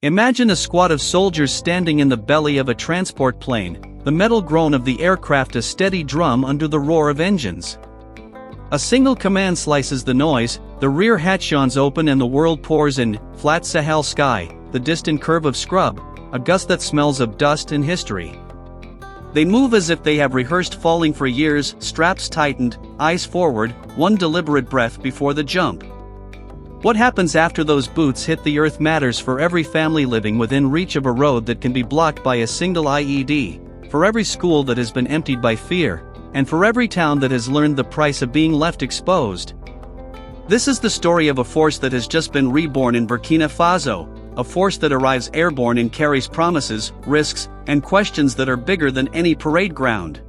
Imagine a squad of soldiers standing in the belly of a transport plane, the metal groan of the aircraft a steady drum under the roar of engines. A single command slices the noise, the rear hatch yawns open and the world pours in. Flat Sahel sky, the distant curve of scrub, a gust that smells of dust and history. They move as if they have rehearsed falling for years, straps tightened, eyes forward, one deliberate breath before the jump. What happens after those boots hit the earth matters for every family living within reach of a road that can be blocked by a single IED, for every school that has been emptied by fear, and for every town that has learned the price of being left exposed. This is the story of a force that has just been reborn in Burkina Faso, a force that arrives airborne and carries promises, risks, and questions that are bigger than any parade ground.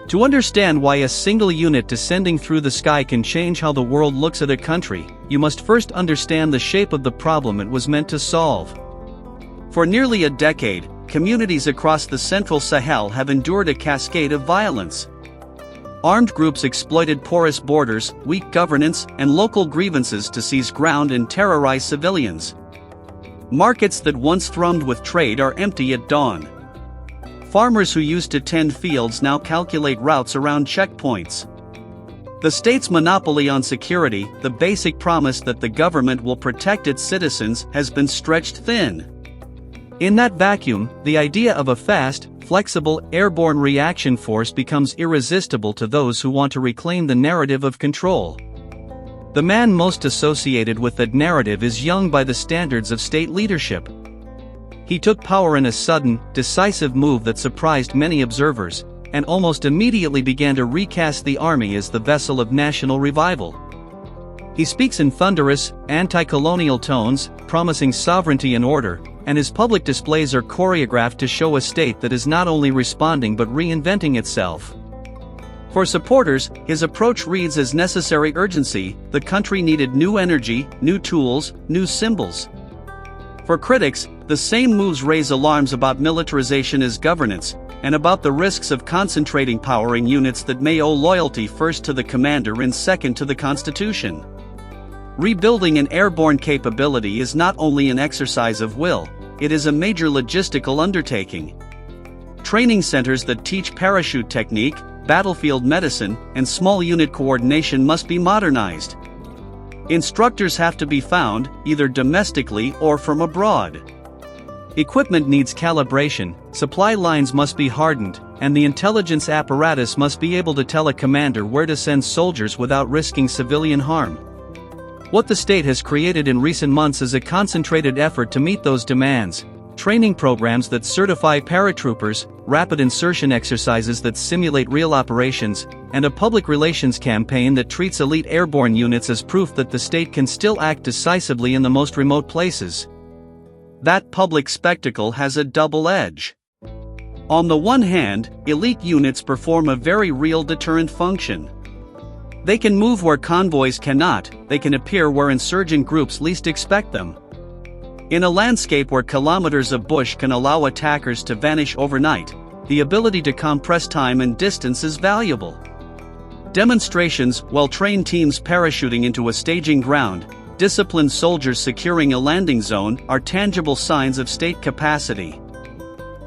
To understand why a single unit descending through the sky can change how the world looks at a country, you must first understand the shape of the problem it was meant to solve. For nearly a decade, communities across the central Sahel have endured a cascade of violence. Armed groups exploited porous borders, weak governance, and local grievances to seize ground and terrorize civilians. Markets that once thrummed with trade are empty at dawn. Farmers who used to tend fields now calculate routes around checkpoints. The state's monopoly on security, the basic promise that the government will protect its citizens, has been stretched thin. In that vacuum, the idea of a fast, flexible, airborne reaction force becomes irresistible to those who want to reclaim the narrative of control. The man most associated with that narrative is young by the standards of state leadership. He took power in a sudden, decisive move that surprised many observers, and almost immediately began to recast the army as the vessel of national revival. He speaks in thunderous, anti-colonial tones, promising sovereignty and order, and his public displays are choreographed to show a state that is not only responding but reinventing itself. For supporters, his approach reads as necessary urgency. The country needed new energy, new tools, new symbols. For critics, the same moves raise alarms about militarization as governance, and about the risks of concentrating power in units that may owe loyalty first to the commander and second to the Constitution. Rebuilding an airborne capability is not only an exercise of will, it is a major logistical undertaking. Training centers that teach parachute technique, battlefield medicine, and small unit coordination must be modernized. Instructors have to be found, either domestically or from abroad. Equipment needs calibration, supply lines must be hardened, and the intelligence apparatus must be able to tell a commander where to send soldiers without risking civilian harm. What the state has created in recent months is a concentrated effort to meet those demands. Training programs that certify paratroopers, rapid insertion exercises that simulate real operations, and a public relations campaign that treats elite airborne units as proof that the state can still act decisively in the most remote places. That public spectacle has a double edge. On the one hand, elite units perform a very real deterrent function. They can move where convoys cannot, they can appear where insurgent groups least expect them. In a landscape where kilometers of bush can allow attackers to vanish overnight, the ability to compress time and distance is valuable. Demonstrations, well-trained teams parachuting into a staging ground, disciplined soldiers securing a landing zone, are tangible signs of state capacity.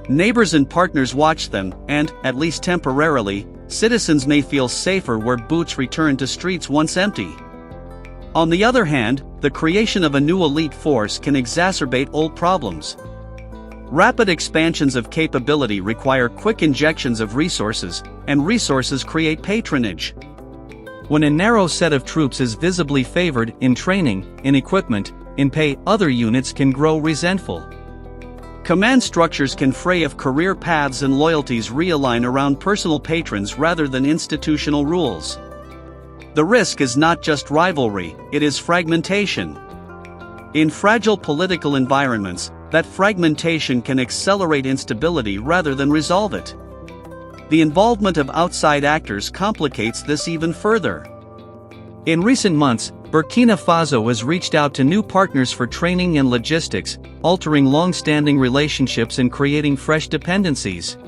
Neighbors and partners watch them, and, at least temporarily, citizens may feel safer where boots return to streets once empty. On the other hand, the creation of a new elite force can exacerbate old problems. Rapid expansions of capability require quick injections of resources, and resources create patronage. When a narrow set of troops is visibly favored in training, in equipment, in pay, other units can grow resentful. Command structures can fray if career paths and loyalties realign around personal patrons rather than institutional rules. The risk is not just rivalry, it is fragmentation. In fragile political environments, that fragmentation can accelerate instability rather than resolve it. The involvement of outside actors complicates this even further. In recent months, Burkina Faso has reached out to new partners for training and logistics, altering long-standing relationships and creating fresh dependencies.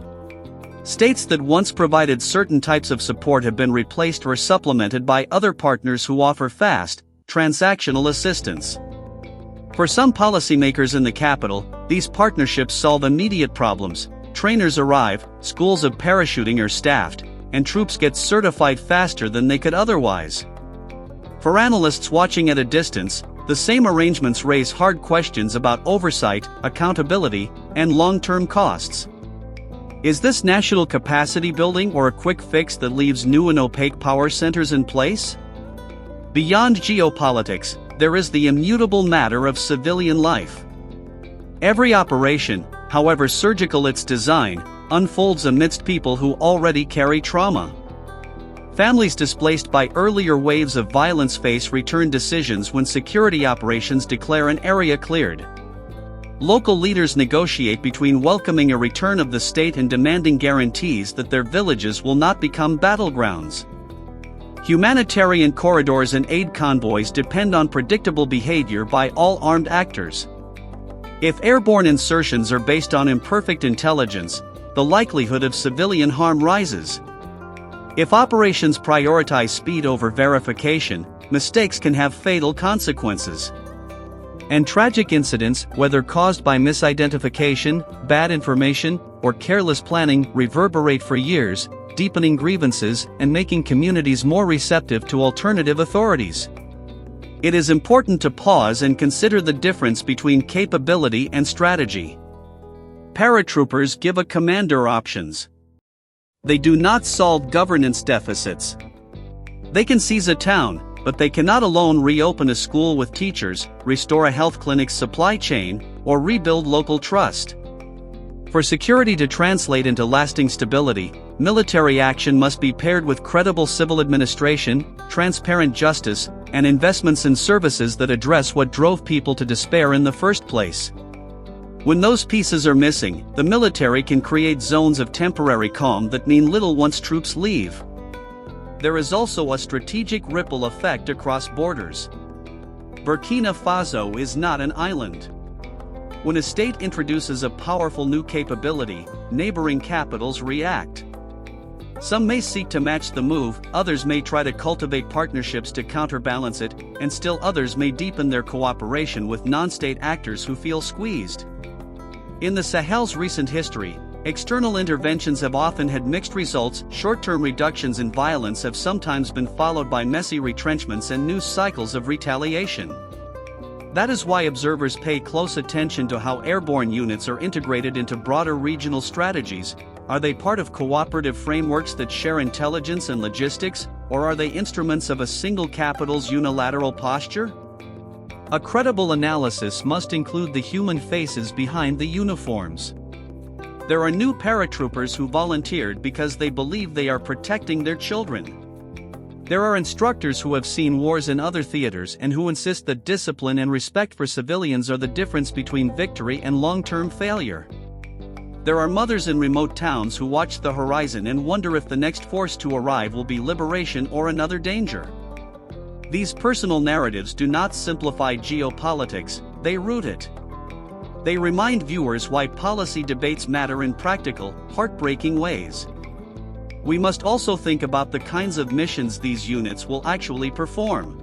States that once provided certain types of support have been replaced or supplemented by other partners who offer fast, transactional assistance. For some policymakers in the capital, these partnerships solve immediate problems. Trainers arrive, schools of parachuting are staffed, and troops get certified faster than they could otherwise. For analysts watching at a distance, the same arrangements raise hard questions about oversight, accountability, and long-term costs. Is this national capacity building or a quick fix that leaves new and opaque power centers in place? Beyond geopolitics, there is the immutable matter of civilian life. Every operation, however surgical its design, unfolds amidst people who already carry trauma. Families displaced by earlier waves of violence face return decisions when security operations declare an area cleared. Local leaders negotiate between welcoming a return of the state and demanding guarantees that their villages will not become battlegrounds. Humanitarian corridors and aid convoys depend on predictable behavior by all armed actors. If airborne insertions are based on imperfect intelligence, the likelihood of civilian harm rises. If operations prioritize speed over verification, mistakes can have fatal consequences. And tragic incidents, whether caused by misidentification, bad information, or careless planning, reverberate for years, deepening grievances and making communities more receptive to alternative authorities. It is important to pause and consider the difference between capability and strategy. Paratroopers give a commander options. They do not solve governance deficits. They can seize a town, but they cannot alone reopen a school with teachers, restore a health clinic's supply chain, or rebuild local trust. For security to translate into lasting stability, military action must be paired with credible civil administration, transparent justice, and investments in services that address what drove people to despair in the first place. When those pieces are missing, the military can create zones of temporary calm that mean little once troops leave. There is also a strategic ripple effect across borders. Burkina Faso is not an island. When a state introduces a powerful new capability, neighboring capitals react. Some may seek to match the move, others may try to cultivate partnerships to counterbalance it, and still others may deepen their cooperation with non-state actors who feel squeezed. In the Sahel's recent history, external interventions have often had mixed results. Short-term reductions in violence have sometimes been followed by messy retrenchments and new cycles of retaliation. That is why observers pay close attention to how airborne units are integrated into broader regional strategies. Are they part of cooperative frameworks that share intelligence and logistics, or are they instruments of a single capital's unilateral posture? A credible analysis must include the human faces behind the uniforms. There are new paratroopers who volunteered because they believe they are protecting their children. There are instructors who have seen wars in other theaters and who insist that discipline and respect for civilians are the difference between victory and long-term failure. There are mothers in remote towns who watch the horizon and wonder if the next force to arrive will be liberation or another danger. These personal narratives do not simplify geopolitics, they root it. They remind viewers why policy debates matter in practical, heartbreaking ways. We must also think about the kinds of missions these units will actually perform.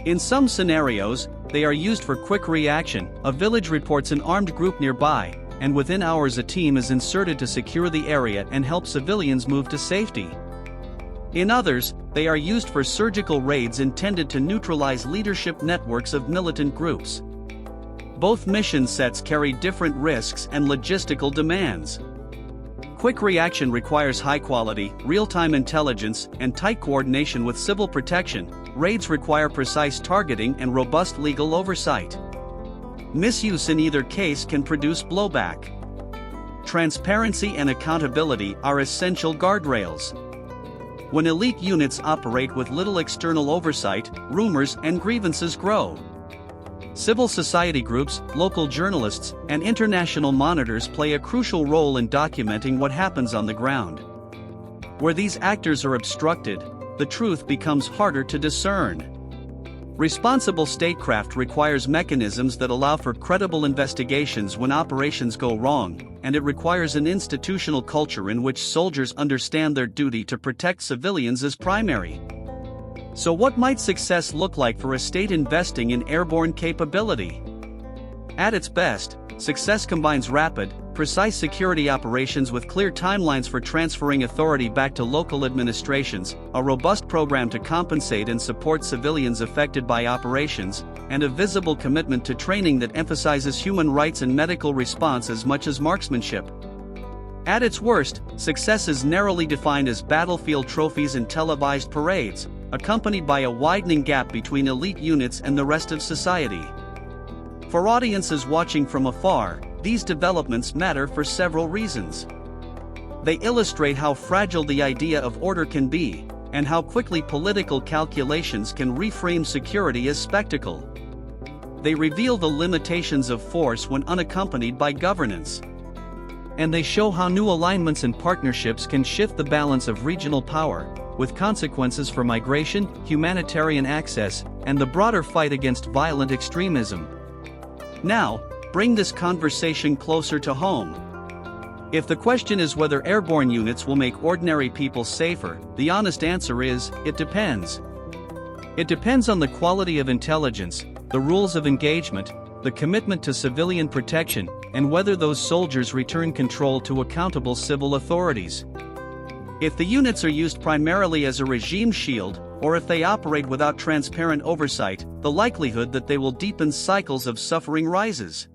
In some scenarios, they are used for quick reaction. A village reports an armed group nearby, and within hours a team is inserted to secure the area and help civilians move to safety. In others, they are used for surgical raids intended to neutralize leadership networks of militant groups. Both mission sets carry different risks and logistical demands. Quick reaction requires high-quality, real-time intelligence and tight coordination with civil protection. Raids require precise targeting and robust legal oversight. Misuse in either case can produce blowback. Transparency and accountability are essential guardrails. When elite units operate with little external oversight, rumors and grievances grow. Civil society groups, local journalists, and international monitors play a crucial role in documenting what happens on the ground. Where these actors are obstructed, the truth becomes harder to discern. Responsible statecraft requires mechanisms that allow for credible investigations when operations go wrong, and it requires an institutional culture in which soldiers understand their duty to protect civilians as primary. So what might success look like for a state investing in airborne capability? At its best, success combines rapid, precise security operations with clear timelines for transferring authority back to local administrations, a robust program to compensate and support civilians affected by operations, and a visible commitment to training that emphasizes human rights and medical response as much as marksmanship. At its worst, success is narrowly defined as battlefield trophies and televised parades, accompanied by a widening gap between elite units and the rest of society. For audiences watching from afar, these developments matter for several reasons. They illustrate how fragile the idea of order can be, and how quickly political calculations can reframe security as spectacle. They reveal the limitations of force when unaccompanied by governance. And they show how new alignments and partnerships can shift the balance of regional power, with consequences for migration, humanitarian access, and the broader fight against violent extremism. Now, bring this conversation closer to home. If the question is whether airborne units will make ordinary people safer, the honest answer is, it depends. It depends on the quality of intelligence, the rules of engagement, the commitment to civilian protection, and whether those soldiers return control to accountable civil authorities. If the units are used primarily as a regime shield, or if they operate without transparent oversight, the likelihood that they will deepen cycles of suffering rises.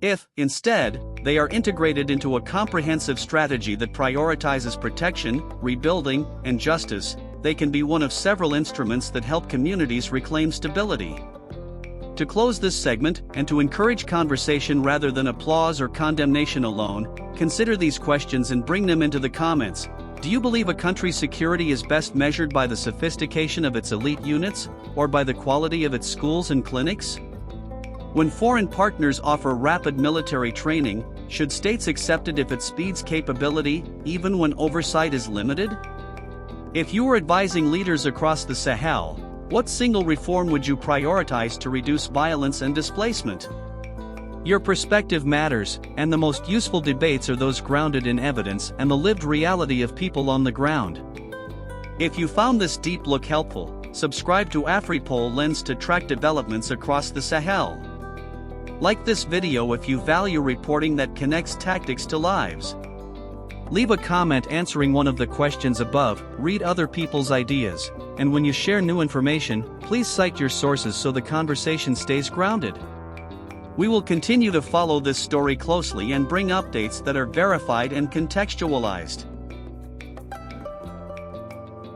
If, instead, they are integrated into a comprehensive strategy that prioritizes protection, rebuilding, and justice, they can be one of several instruments that help communities reclaim stability. To close this segment, and to encourage conversation rather than applause or condemnation alone, consider these questions and bring them into the comments. Do you believe a country's security is best measured by the sophistication of its elite units, or by the quality of its schools and clinics? When foreign partners offer rapid military training, should states accept it if it speeds capability, even when oversight is limited? If you were advising leaders across the Sahel, what single reform would you prioritize to reduce violence and displacement? Your perspective matters, and the most useful debates are those grounded in evidence and the lived reality of people on the ground. If you found this deep look helpful, subscribe to AfriPol Lens to track developments across the Sahel. Like this video if you value reporting that connects tactics to lives. Leave a comment answering one of the questions above, read other people's ideas, and when you share new information, please cite your sources so the conversation stays grounded. We will continue to follow this story closely and bring updates that are verified and contextualized.